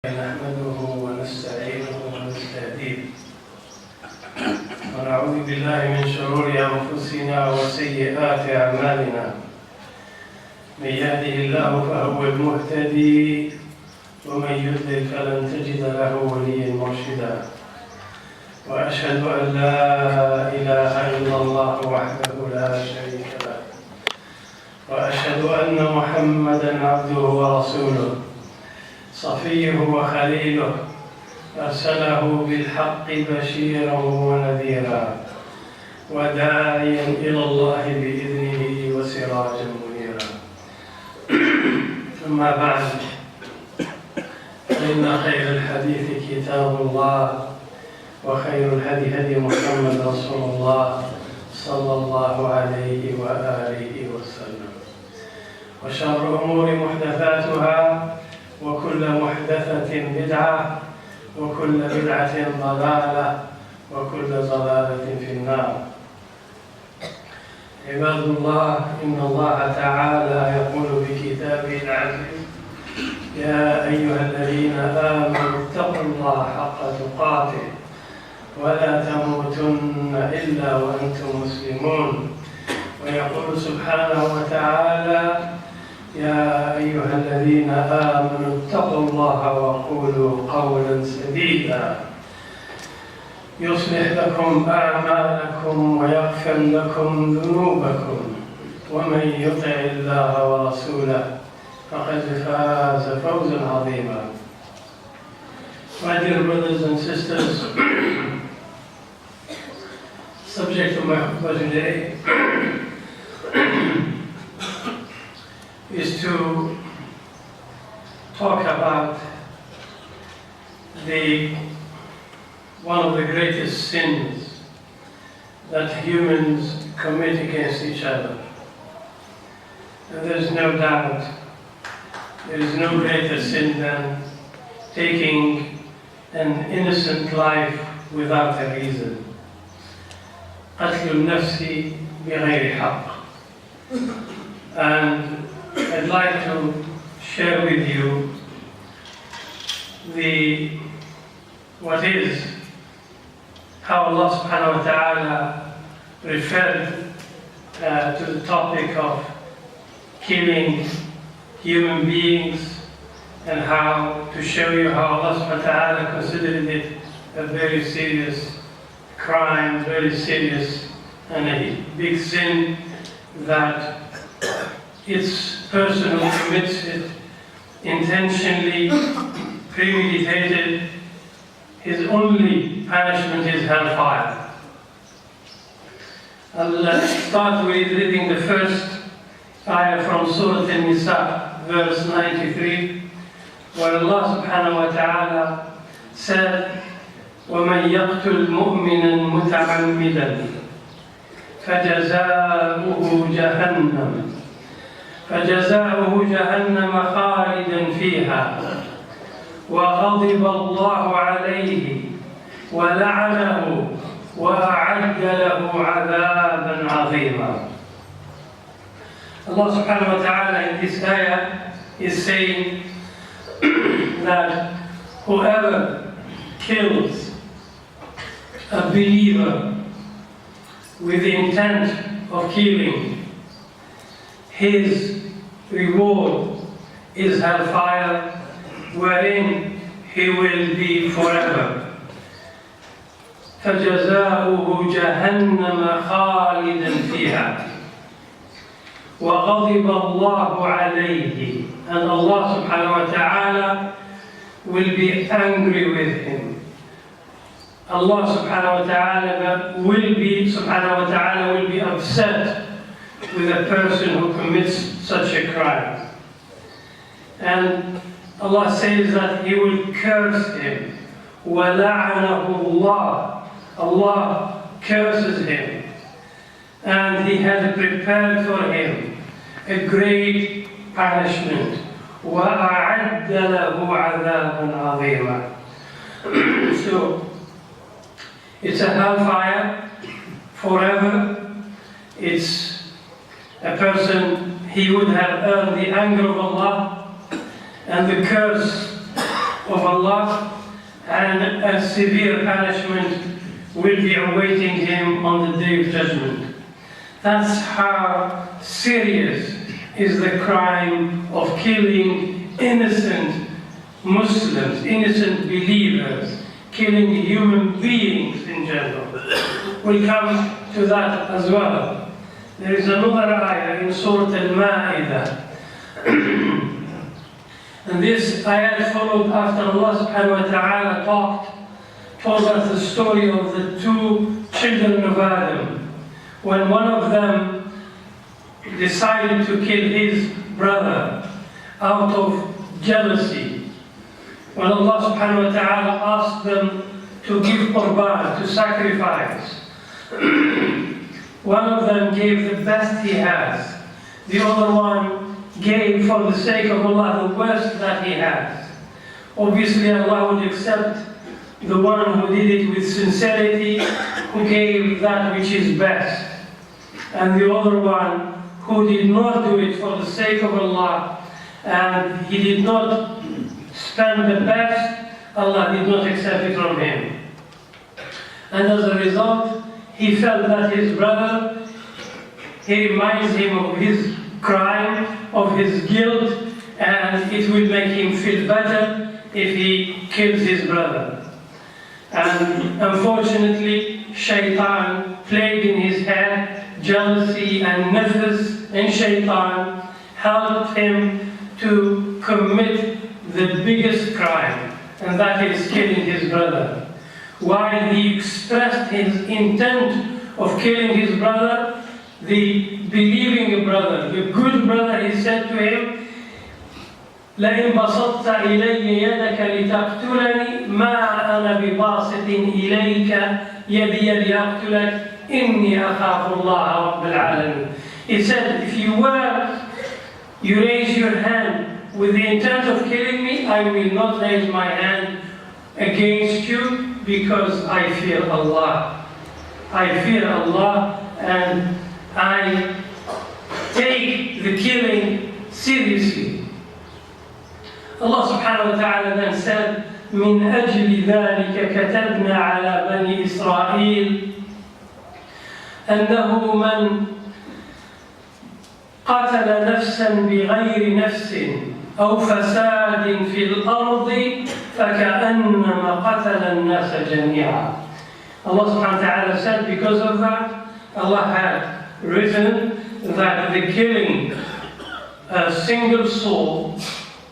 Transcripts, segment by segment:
نحمده ونستعينه ونستهديه ونعوذ بالله من شرور أنفسنا وسيئات أعمالنا. من يهده الله فهو المهتدي ومن يضلل فلن تجد له وليا مرشدا. وأشهد أن لا إله إلا الله وحده لا شريك له وأشهد أن محمدا عبده ورسوله صفيه وخليله أرسله بالحق بشيرا ونذيرا وداعيا إلى الله بإذنه وسراجا منيرا. أما بعد، فإن خير الحديث كتاب الله وخير الهدي هدي محمد رسول الله صلى الله عليه وآله وسلم. وشر الأمور محدثاتها وكل محدثة بدعة وكل بدعة ضلالة وكل ضلالة في النار. عباد الله، إن الله تعالى يقول في كتابه العزيز: يا أيها الذين آمنوا اتقوا الله حق تقاته ولا تموتن إلا وأنتم مسلمون. ويقول سبحانه وتعالى: يا أيها الذين آمنوا اتقوا الله وقولوا قولا سديدا يصلح لكم أعمالكم ويغفر لكم ذنوبكم ومن يطع الله ورسوله فقد فاز فوزا عظيما. My dear brothers and sisters, subject of my khutbah today is to talk about one of the greatest sins that humans commit against each other. And there's no doubt there is no greater sin than taking an innocent life without a reason. قتل النفس بغير حق. And I'd like to share with you how Allah subhanahu wa ta'ala referred to the topic of killing human beings, and how to show you how Allah subhanahu wa ta'ala considered it a very serious crime, very serious and a big sin, that its person who commits it intentionally, premeditated, his only punishment is hellfire. I'll start with reading the first ayah from Surah An-Nisa, verse 93, where Allah subhanahu wa ta'ala said: وَمَنْ يَقْتُلْ مُؤْمِنًا مُتَعَمِّدًا فجزاؤه جهنم خالدا فيها وغضب الله عليه ولعنه وأعد له عذابا عظيما. Allah subhanahu wa ta'ala in this ayah is saying that whoever kills a believer with the intent of killing, his reward is hellfire, wherein he will be forever. فَجَزَاؤُهُ جَهَنَّمَ خَالِدًا فِيهَا وَغَضِبَ اللَّهُ عَلَيْهِ. And Allah subhanahu wa ta'ala will be angry with him. Allah subhanahu wa ta'ala will be upset with a person who commits such a crime. And Allah says that He will curse him. وَلَعَنَهُ اللَّهُ. Allah curses him. And He has prepared for him a great punishment. وَأَعَدَّ لَهُ عَذَابًا عَظِيمًا. So, it's a hellfire forever. It's a person, he would have earned the anger of Allah and the curse of Allah, and a severe punishment will be awaiting him on the Day of Judgment. That's how serious is the crime of killing innocent Muslims, innocent believers, killing human beings in general. We'll come to that as well. There is another ayah in Surah Al-Ma'idah. And this ayah followed after Allah subhanahu wa ta'ala told us the story of the two children of Adam. When one of them decided to kill his brother out of jealousy, when Allah subhanahu wa ta'ala asked them to give qurban, to sacrifice, one of them gave the best he has. The other one gave for the sake of Allah the worst that he has. Obviously Allah would accept the one who did it with sincerity, who gave that which is best. And the other one who did not do it for the sake of Allah, and he did not spend the best, Allah did not accept it from him. And as a result, he felt that his brother, he reminds him of his crime, of his guilt, and it will make him feel better if he kills his brother. And unfortunately, Shaitan played in his head jealousy and nafs, and Shaitan helped him to commit the biggest crime, and that is killing his brother. While he expressed his intent of killing his brother, the believing brother, the good brother, he said to him, لئن بسطت إلي يدك لتقتلني ما أنا بباسط إليك يدي لأقتلك إني أخاف الله رب العالمين. He said, if you raise your hand with the intent of killing me, I will not raise my hand against you because I fear Allah. I fear Allah, and I take the killing seriously. Allah subhanahu wa ta'ala then said, من أجل ذلك كتبنا على بني إسرائيل أنه من قتل نفسا بغير نفس أو فساد في الأرض فكأنما قتل الناس جميعا. Allah subhanahu wa ta'ala said, because of that, Allah had written that the killing a single soul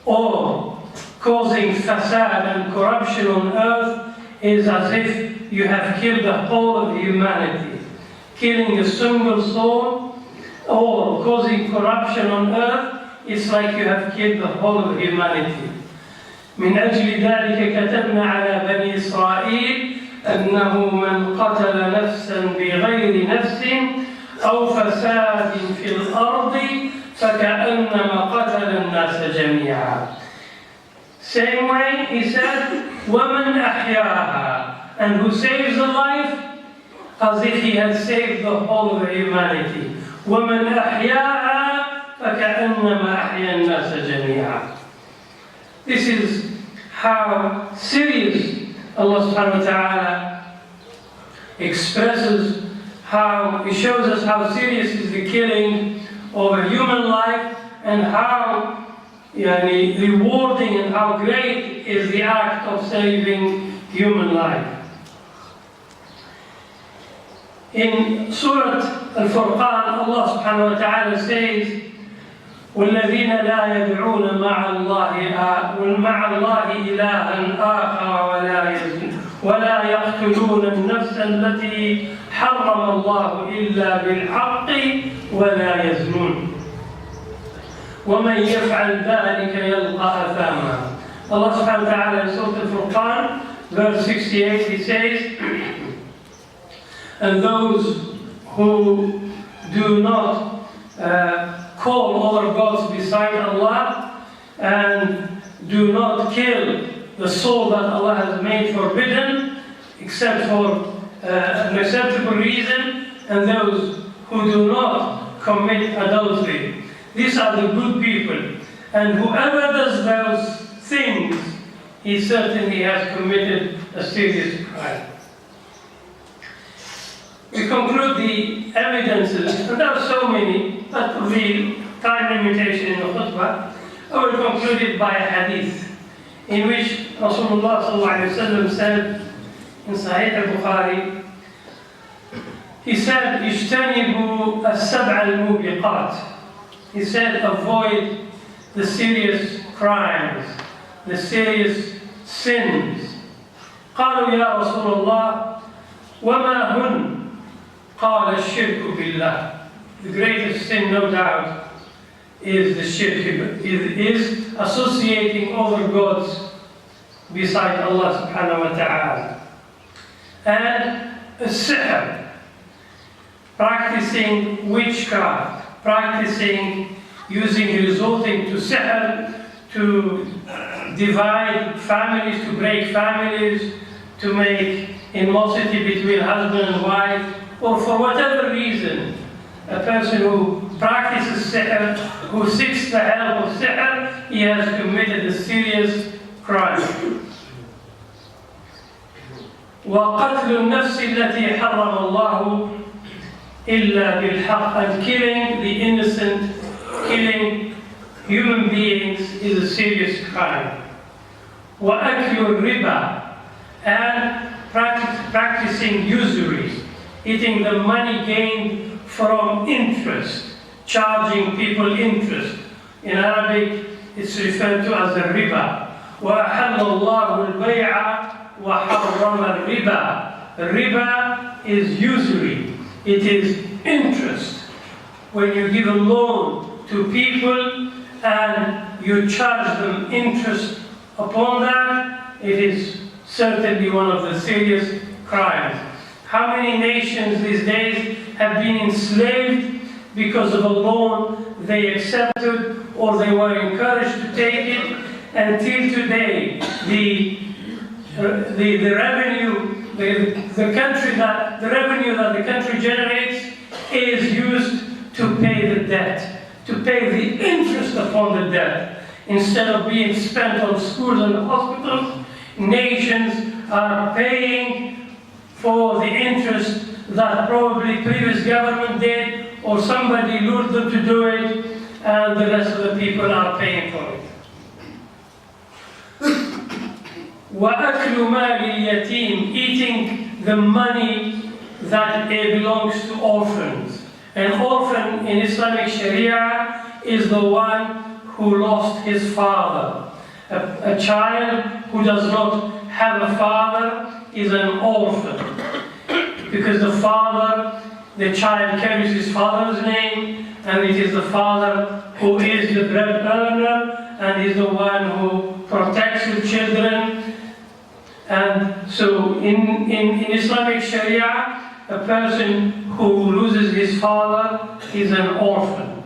or causing fasad and corruption on earth is as if you have killed the whole of humanity. Killing a single soul or causing corruption on earth is like you have killed the whole of humanity. من أجل ذلك كتبنا على بني إسرائيل أنه من قتل نفسا بغير نفس أو فساد في الأرض فكأنما قتل الناس جميعا. Same way, he said, وَمَنْ أَحْيَاهَا, and who saves a life as if he had saved the whole of humanity. وَمَنْ أَحْيَاهَا فَكَأَنَّمَا أَحْيَا النَّاسَ جَمِيعًا. This is how serious Allah subhanahu wa ta'ala expresses, how He shows us how serious is the killing of a human life, and how rewarding and how great is the act of saving human life. In Surah Al-Furqan, Allah subhanahu wa ta'ala says, وَالَّذِينَ لَا يَدْعُونَ مَعَ اللَّهِ إِلَهًا آخَرَ وَلَا يَقْتُلُونَ النَّفْسَ الَّتِي حَرَّمَ اللَّهُ إِلَّا بِالْحَقِّ وَلَا يَزْنُونَ وَمَنْ يَفْعَلْ ذَلِكَ يَلْقَى أَثَامًا. Allah subhanahu wa ta'ala in Surah Al-Furqan, verse 68, He says, and those who do not call other gods beside Allah and do not kill the soul that Allah has made forbidden except for an acceptable reason, and those who do not commit adultery. These are the good people, and whoever does those things, he certainly has committed a serious crime. We conclude the evidences, and there are so many, but for the time limitation in the khutbah, I will conclude it by a hadith in which Rasulullah ﷺ said in Sahih al-Bukhari, he said, اجتنبوا السبع الموبقات. He said, avoid the serious crimes, the serious sins. قالوا يا رسول الله وما هن؟ قال الشرك بالله. The greatest sin, no doubt, is the shirk, is associating other gods beside Allah subhanahu wa ta'ala. And sihr, practicing witchcraft, resorting to sihr, to divide families, to break families, to make animosity between husband and wife, or for whatever reason, a person who practices sihr, who seeks the help of sihr, he has committed a serious crime. وَقَتْلُ النَّفْسِ الَّتِي حَرَّمَ اللَّهُ إِلَّا بِالْحَقِّ. And killing the innocent, killing human beings is a serious crime. وَأَكْلُ الرِّبَى. And practicing usury, eating the money gained from interest, charging people interest. In Arabic, it's referred to as a riba. وَأَحَلَّ اللَّهُ الْبَيْعَ وَحَرَّمَ الرِّبَى. Riba is usury. It is interest. When you give a loan to people and you charge them interest upon that, it is certainly one of the serious crimes. How many nations these days have been enslaved because of a loan they accepted or they were encouraged to take it? Until today, the revenue, the revenue that the country generates is used to pay the debt, to pay the interest upon the debt. Instead of being spent on schools and hospitals, nations are paying for the interest that probably previous government did, or somebody lured them to do it, and the rest of the people are paying for it. وَأَكْلُ مَالِ الْيَتِيمِ. Eating the money that belongs to orphans. An orphan in Islamic Sharia is the one who lost his father. A child who does not have a father is an orphan. Because the child carries his father's name, and it is the father who is the bread earner and is the one who protects the children. And so in Islamic Sharia, a person who loses his father is an orphan.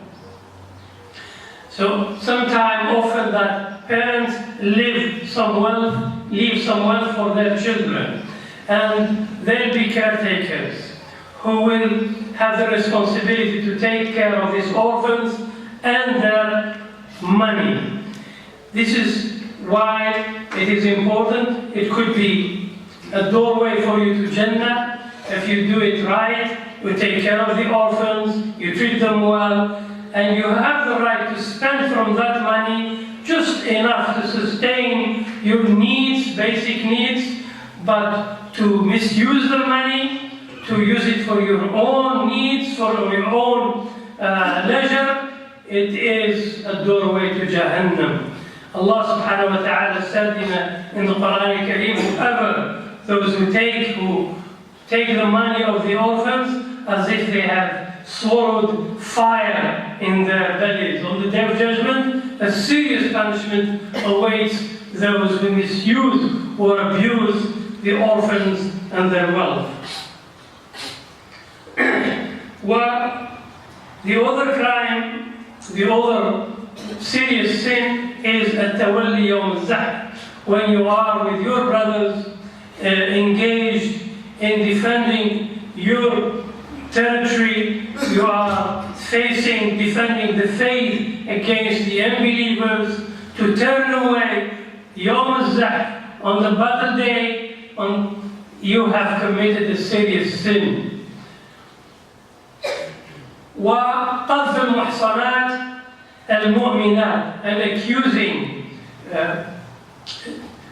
So sometime often that parents leave some wealth for their children, and they'll be caretakers who will have the responsibility to take care of these orphans and their money. This is why it is important. It could be a doorway for you to Jannah if you do it right. You take care of the orphans, you treat them well, and you have the right to spend from that money just enough to sustain your needs, basic needs, but to misuse the money, to use it for your own needs, for your own leisure, it is a doorway to Jahannam. Allah subhanahu wa ta'ala said in the Quran al-Kareem, whoever, those who take the money of the orphans as if they have swallowed fire in their bellies. On the Day of Judgment, a serious punishment awaits those who misuse or abuse the orphans and their wealth. The other crime, the other serious sin is at-tawalli yawm al-zahf. When you are with your brothers engaged in defending your territory, you are defending the faith against the unbelievers, to turn away Yom al-Zah, on the battle day, you have committed a serious sin. وقذف المحصنات المؤمنات, and accusing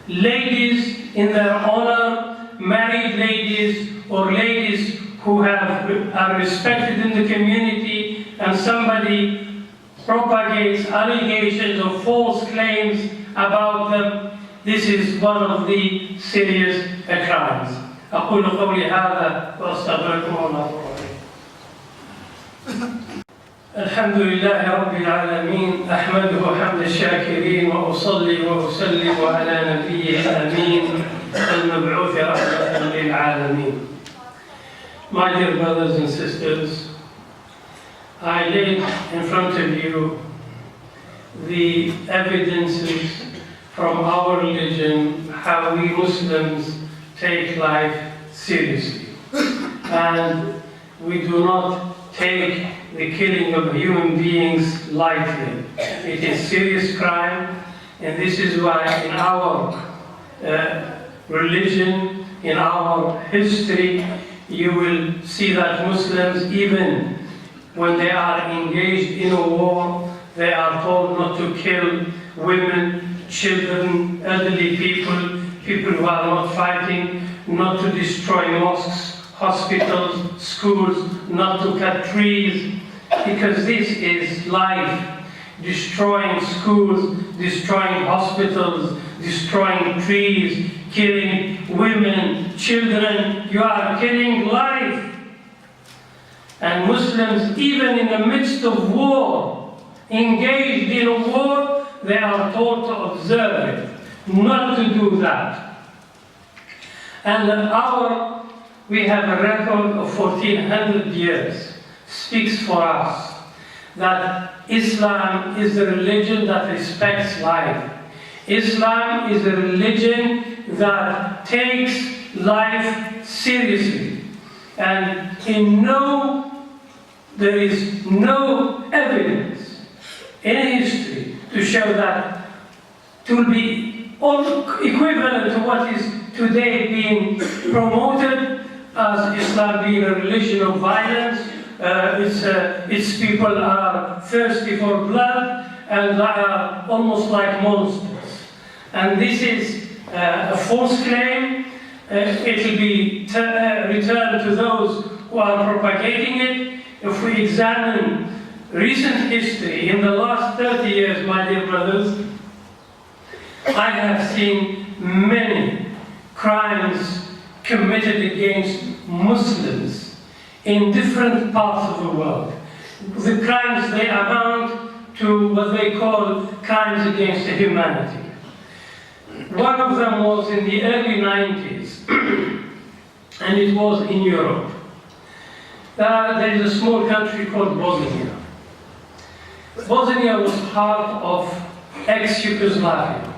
ladies in their honor, married ladies or ladies who are respected in the community, and somebody propagates allegations or false claims about them. This is one of the serious crimes. أقول قولي هذا وأستغفركم الله. الحمد لله رب العالمين، أحمده حمد الشاكرين، وأصلي وأسلم على نبيه الأمين المبعوث رحمة للعالمين. My dear brothers and sisters, I laid in front of you the evidences from our religion how we Muslims take life seriously, and we do not take the killing of human beings lightly. It is serious crime, and this is why in our religion, in our history, you will see that Muslims, even when they are engaged in a war, they are told not to kill women, children, elderly people, people who are not fighting, not to destroy mosques, hospitals, schools, not to cut trees, because this is life. Destroying schools, destroying hospitals, destroying trees, killing women, children, you are killing life. And Muslims, even in the midst of war, engaged in a war, they are told to observe it, not to do that. And we have a record of 1400 years, speaks for us that Islam is a religion that respects life. Islam is a religion that takes life seriously. And there is no evidence in history to show that it will be equivalent to what is today being promoted as Islam being a religion of violence. Its people are thirsty for blood and are almost like monsters. And this is a false claim. It will be returned to those who are propagating it. If we examine recent history, in the last 30 years, my dear brothers, I have seen many crimes committed against Muslims in different parts of the world. The crimes, they amount to what they call crimes against humanity. One of them was in the early 90s, and it was in Europe. There is a small country called Bosnia. Bosnia was part of ex-Yugoslavia.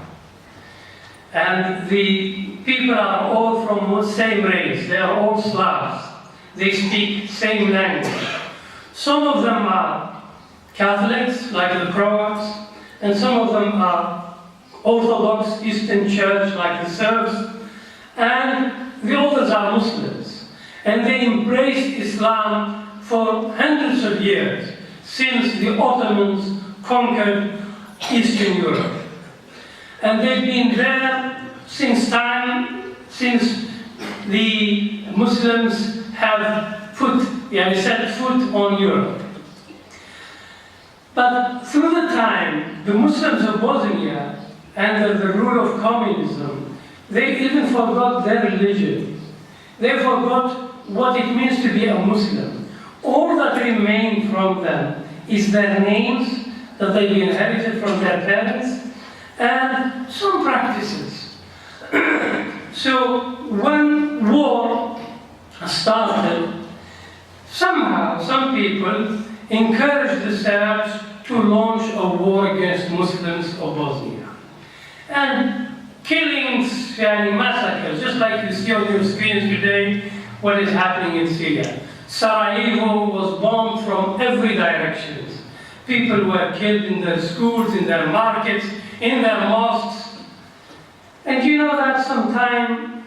And the people are all from the same race. They are all Slavs. They speak same language. Some of them are Catholics, like the Croats, and some of them are Orthodox Eastern Church, like the Serbs, and the others are Muslims. And they embraced Islam for hundreds of years, since the Ottomans conquered Eastern Europe. And they've been there since the Muslims have set foot on Europe. But through the time, the Muslims of Bosnia, under the rule of communism, they even forgot their religion. They forgot what it means to be a Muslim. All that remained from them is their names that they've inherited from their parents, and some practices. So when war started, somehow some people encouraged the Serbs to launch a war against Muslims of Bosnia. And killings, massacres, just like you see on your screens today, what is happening in Syria. Sarajevo was bombed from every direction. People were killed in their schools, in their markets, in their mosques. And you know that sometimes,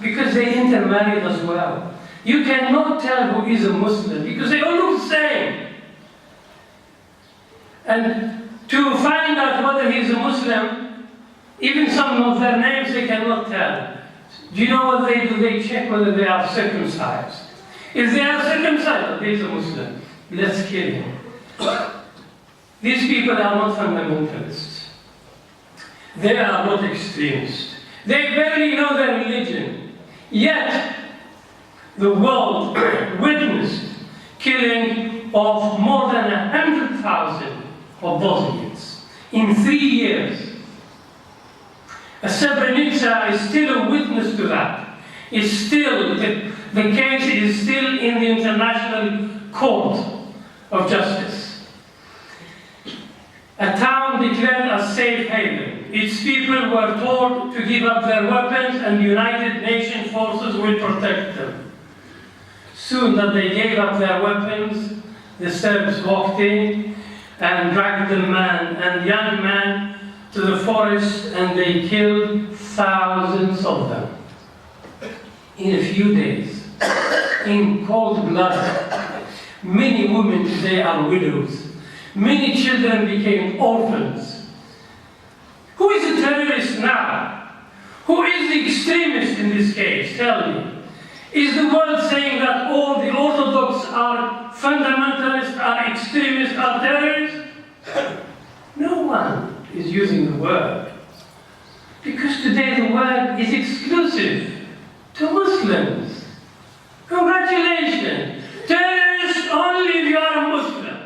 because they intermarried as well, you cannot tell who is a Muslim because they all look the same. And to find out whether he is a Muslim, even some of their names they cannot tell. Do you know what they do? They check whether they are circumcised. If they are circumcised, he is a Muslim. Let's kill him. These people are not fundamentalists. They are not extremists. They barely know their religion. Yet, the world witnessed killing of more than 100,000 of Bosnians in 3 years. Srebrenica is still a witness to that. It's still, the case is still in the International Court of Justice. A town declared a safe haven. Its people were told to give up their weapons and United Nations forces will protect them. Soon that they gave up their weapons, the Serbs walked in and dragged the man and young man to the forest, and they killed thousands of them in a few days, in cold blood. Many women today are widows. Many children became orphans. Who is a terrorist now? Who is the extremist in this case? Tell me. Is the world saying that all the Orthodox are fundamentalists, are extremists, are terrorists? No one is using the word. Because today the word is exclusive to Muslims. Congratulations. Terrorist only if you are a Muslim.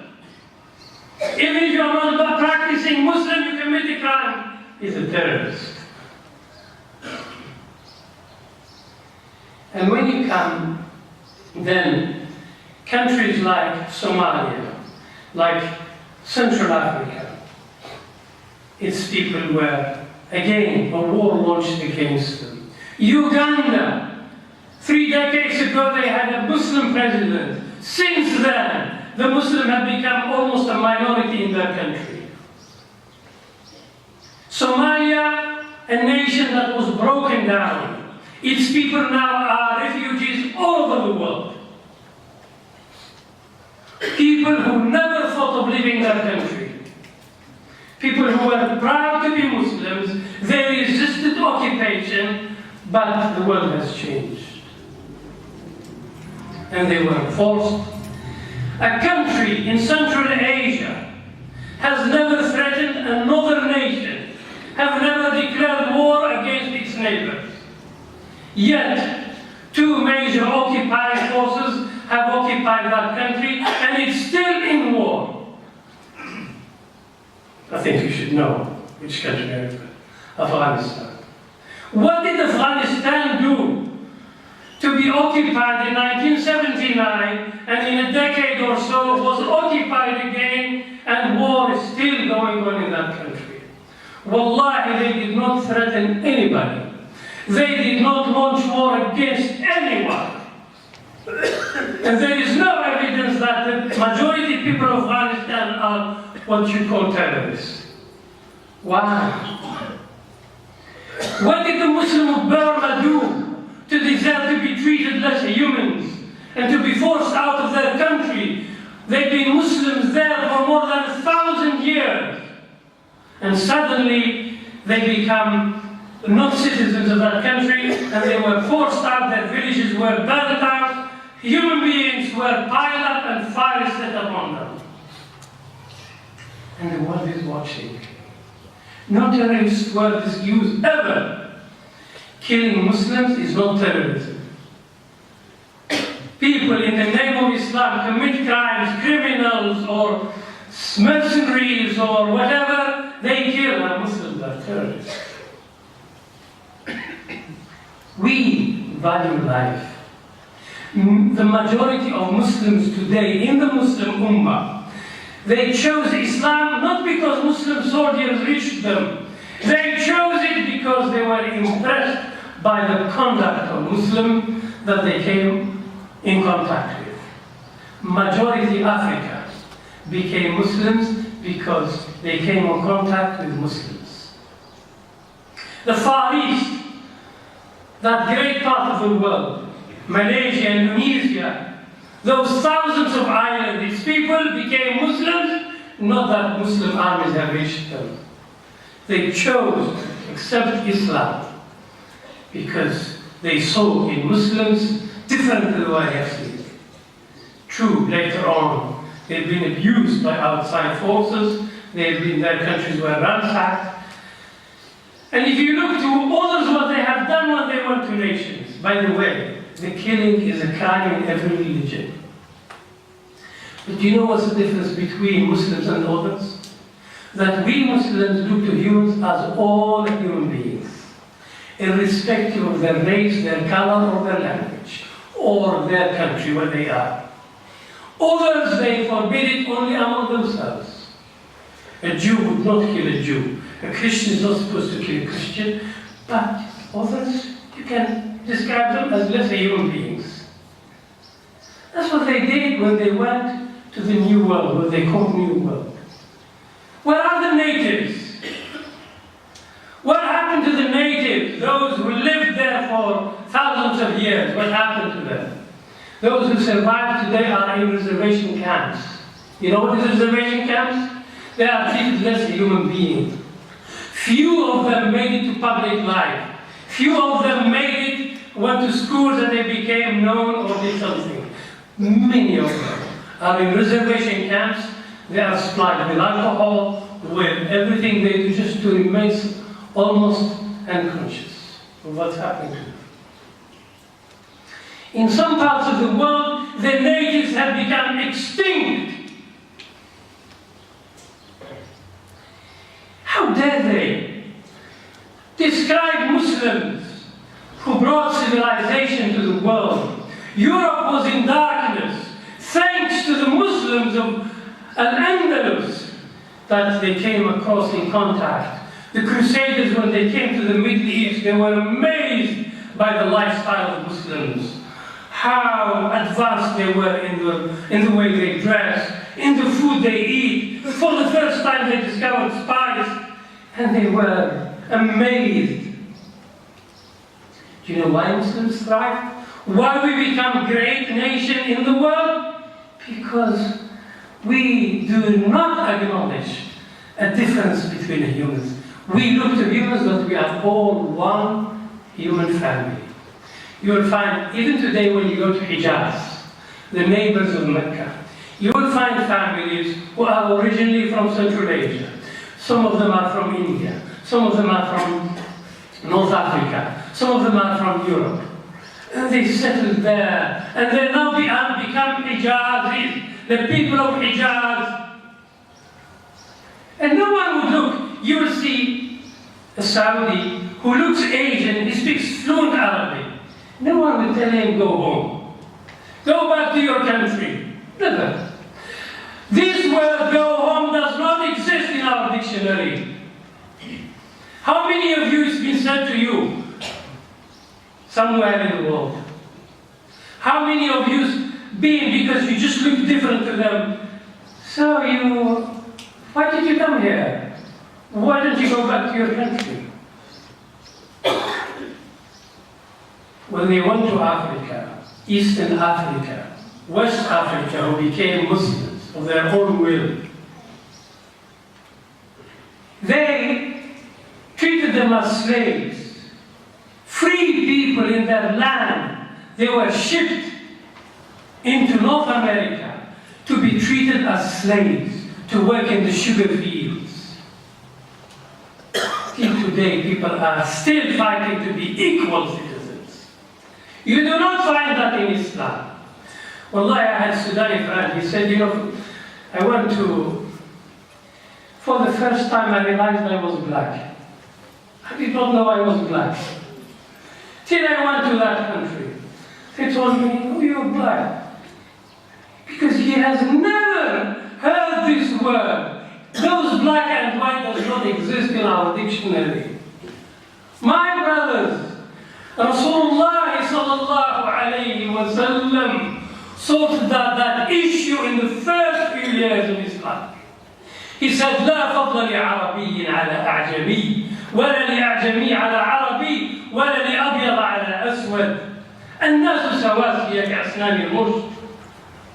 Even if you are not practicing Muslim, you commit a crime, is a terrorist. And when you come, then countries like Somalia, like Central Africa, its people were, again, a war launched against them. Uganda, 3 decades ago they had a Muslim president. Since then, the Muslims have become almost a minority in their country. Somalia, a nation that was broken down. Its people now are refugees all over the world. People who never thought of leaving their country. People who were proud to be Muslims, they resisted occupation, but the world has changed. And they were forced. A country in Central Asia has never threatened another nation, have never declared war against its neighbors. Yet, 2 major occupying forces have occupied that country, and it's still in war. I think you should know which country it is. Afghanistan. What did Afghanistan do to be occupied in 1979, and in a decade or so was occupied again, and war is still going on in that country? Wallahi, they did not threaten anybody. They did not launch war against anyone. And there is no evidence that the majority of people of Afghanistan are what you call terrorists. Why? What did the Muslims of Burma do to deserve to be treated less humans and to be forced out of their country? They've been Muslims there for more than 1,000 years. And suddenly they become not citizens of that country, and they were forced out, their villages were burned out, human beings were piled up and fire set upon them. And the world is watching. No terrorist word is used ever. Killing Muslims is not terrorism. People in the name of Islam commit crimes, criminals or mercenaries or whatever, they kill, and Muslims are terrorists. We value life. The majority of Muslims today in the Muslim Ummah, they chose Islam not because Muslim soldiers reached them. They chose it because they were impressed by the conduct of Muslims that they came in contact with. Majority Africa became Muslims because they came in contact with Muslims. the Far East, that great part of the world, Malaysia, Indonesia, those thousands of islands, these people became Muslims, not that Muslim armies have reached them. They chose to accept Islam because they saw in Muslims different to the way they have seen. True, later on, they've been abused by outside forces, their countries were ransacked. And if you look to others, what they have done when they went to nations, by the way, the killing is a crime in every religion. But do you know what's the difference between Muslims and others? That we Muslims look to humans as all human beings, irrespective of their race, their color, or their language, or their country, where they are. Others, they forbid it only among themselves. A Jew would not kill a Jew. A Christian is not supposed to kill a Christian. But others, you can describe them as lesser human beings. That's what they did when they went to the New World, what they call New World. Where are the natives? What happened to the natives, those who lived there for thousands of years? What happened to them? Those who survived today are in reservation camps. You know what is reservation camps? They are treated less human beings. Few of them made it to public life. Few of them made it, went to schools and they became known or did something. Many of them are in reservation camps. They are supplied with alcohol, with everything they do just to remain almost unconscious of what's happening to them. In some parts of the world, the natives have become extinct. How dare they describe Muslims who brought civilization to the world? Europe was in darkness thanks to the Muslims of Al-Andalus that they came across in contact. The Crusaders, when they came to the Middle East, they were amazed by the lifestyle of Muslims. How advanced they were in the way they dress, in the food they eat. For the first time they discovered spice, and they were amazed. Do you know why Muslims thrive? Why we become a great nation in the world? Because we do not acknowledge a difference between humans. We look to humans that we are all one human family. You will find, even today when you go to Hijaz, the neighbors of Mecca, you will find families who are originally from Central Asia. Some of them are from India. Some of them are from North Africa. Some of them are from Europe. And they settled there. And they now become Hijazis, the people of Hijaz. And no one would look. You will see a Saudi who looks Asian, he speaks fluent Arabic. No one will tell him, go home. Go back to your country. Never. This word, go home, does not exist in our dictionary. How many of you it's been said to you somewhere in the world? How many of you been because you just look different to them? So why did you come here? Why don't you go back to your country? When they went to Africa, Eastern Africa, West Africa, who became Muslims of their own will, they treated them as slaves. Free people in their land, they were shipped into North America to be treated as slaves, to work in the sugar fields. Till today, people are still fighting to be equal citizens. You do not find that in Islam. Wallahi, I had a Sudani friend, he said, I went to, for the first time I realized I was black. I did not know I was black. Till I went to that country. They told me, oh, you're black. Because he has never heard this word. Those black and white does not exist in our dictionary. My brothers, Rasulullah sallallahu alayhi wa sallam sorted that issue in the first few years of Islam. He said, لا فضل لعربي على أعجمي ولا لأعجمي على عربي ولا لأبيض على أسود. الناس سواسية كأسنان المشط.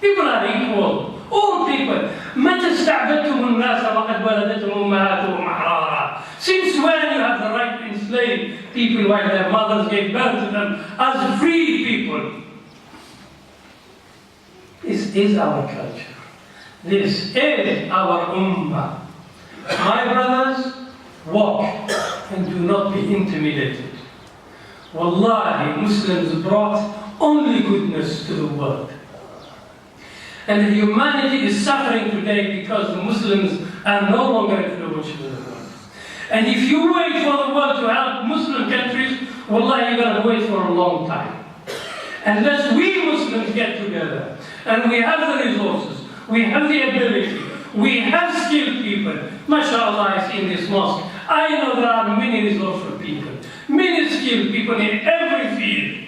People are equal. All people. متى استعبدتم الناس وقد ولدتهم أمهاتهم أحرارا? Since when you have the right to enslave people while their mothers gave birth to them as free people? This is our culture. This is our ummah. My brothers, walk and do not be intimidated. Wallahi, Muslims brought only goodness to the world. And humanity is suffering today because the Muslims are no longer influential in the world. And if you wait for the world to help Muslim countries, wallahi, you're going to wait for a long time. Unless we Muslims get together, and we have the resources, we have the ability, we have skilled people. MashaAllah, I see in this mosque, I know there are many resourceful people, many skilled people in every field.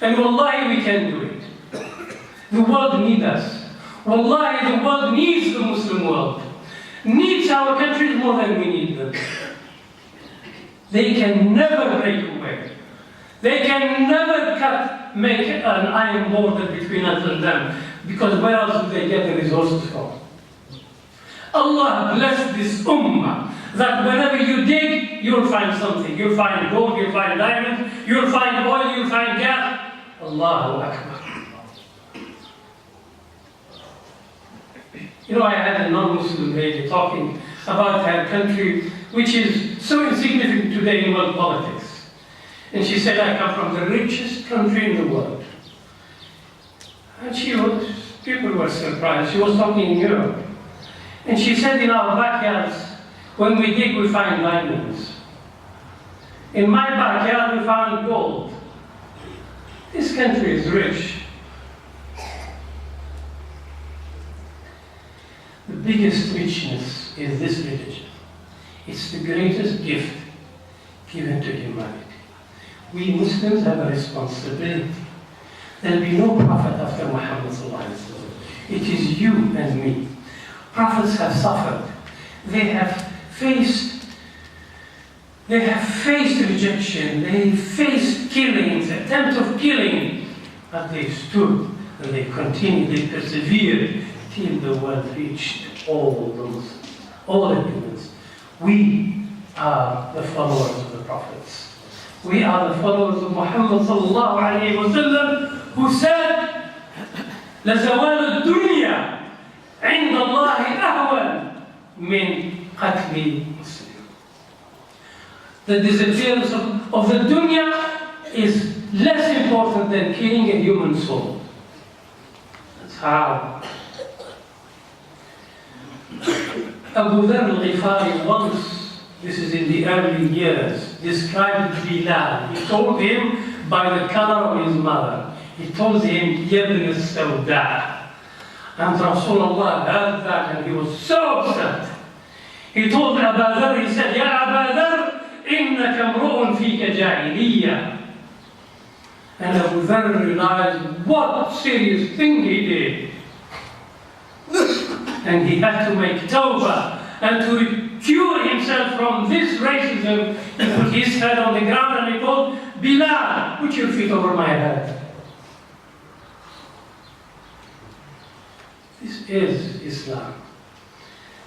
And wallahi, we can do it. The world needs us. Wallahi, the world needs the Muslim world. Needs our countries more than we need them. They can never break away. They can never make an iron border between us and them. Because where else do they get the resources from? Allah bless this ummah that whenever you dig, you'll find something. You'll find gold, you'll find diamonds, you'll find oil, you'll find gas. Allahu Akbar. You know, I had a non-Muslim lady talking about her country, which is so insignificant today in world politics. And she said, I come from the richest country in the world. And people were surprised. She was talking in Europe. And she said, in our backyards, when we dig, we find diamonds. In my backyard, we found gold. This country is rich. The biggest richness is this religion. It's the greatest gift given to humanity. We Muslims have a responsibility. There will be no prophet after Muhammad sallallahu alaihi wasallam. It is you and me. Prophets have suffered. They have faced rejection. They faced killings, attempts of killing. But they stood and they continued, they persevered till the world reached all the Muslims, all the humans. We are the followers of the prophets. We are the followers of Muhammad sallallahu alayhi wa sallam, who said, لَزَوَالُ الدُّنْيَا عِنْدَ اللَّهِ أَهْوَنْ مِنْ قَتْلِ مُسْلِمٍ. The disappearance of the dunya is less important than killing a human soul. That's how. Abu Dharr al-Ghifari once, this is in the early years, described Bilal. He told him by the color of his mother. He told him, Yabn al-Sawda. And Rasulullah heard that and he was so upset. He told Abu Dharr, he said, Ya Abu Dharr, إِنَّكَ امْرُؤٌ فِيكَ جَاهِلِيَّةٌ. And Abu Dharr realized what serious thing he did. And he had to make tawbah and to cure himself from this racism. He put his head on the ground and he told Bilal, put your feet over my head. This is Islam.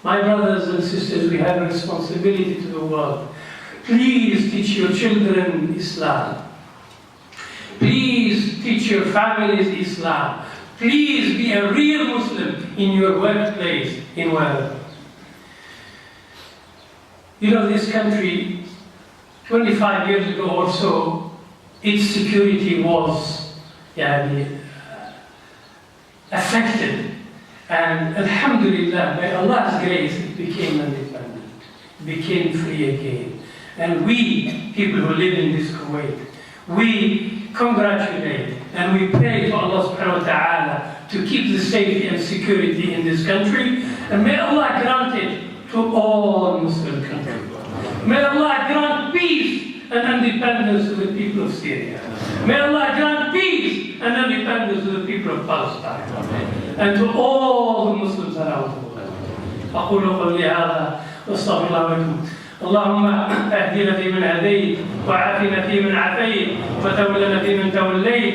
My brothers and sisters, we have a responsibility to the world. Please teach your children Islam. Please teach your families Islam. Please be a real Muslim in your workplace, in wherever. You know, this country, 25 years ago or so, its security was affected. And alhamdulillah, by Allah's grace, it became independent, became free again. And we, people who live in this Kuwait, we congratulate and we pray to Allah subhanahu wa ta'ala to keep the safety and security in this country. And may Allah grant it to all Muslim countries. May Allah grant peace and independence to the people of Syria. May Allah grant peace and independence to the people of Palestine. And to all the Muslims around the world. أقول قولي هذا وأستغفر الله لكم اللهم اهدنا فيمن هديت، وعافنا فيمن عافيت، وتولنا فيمن توليت.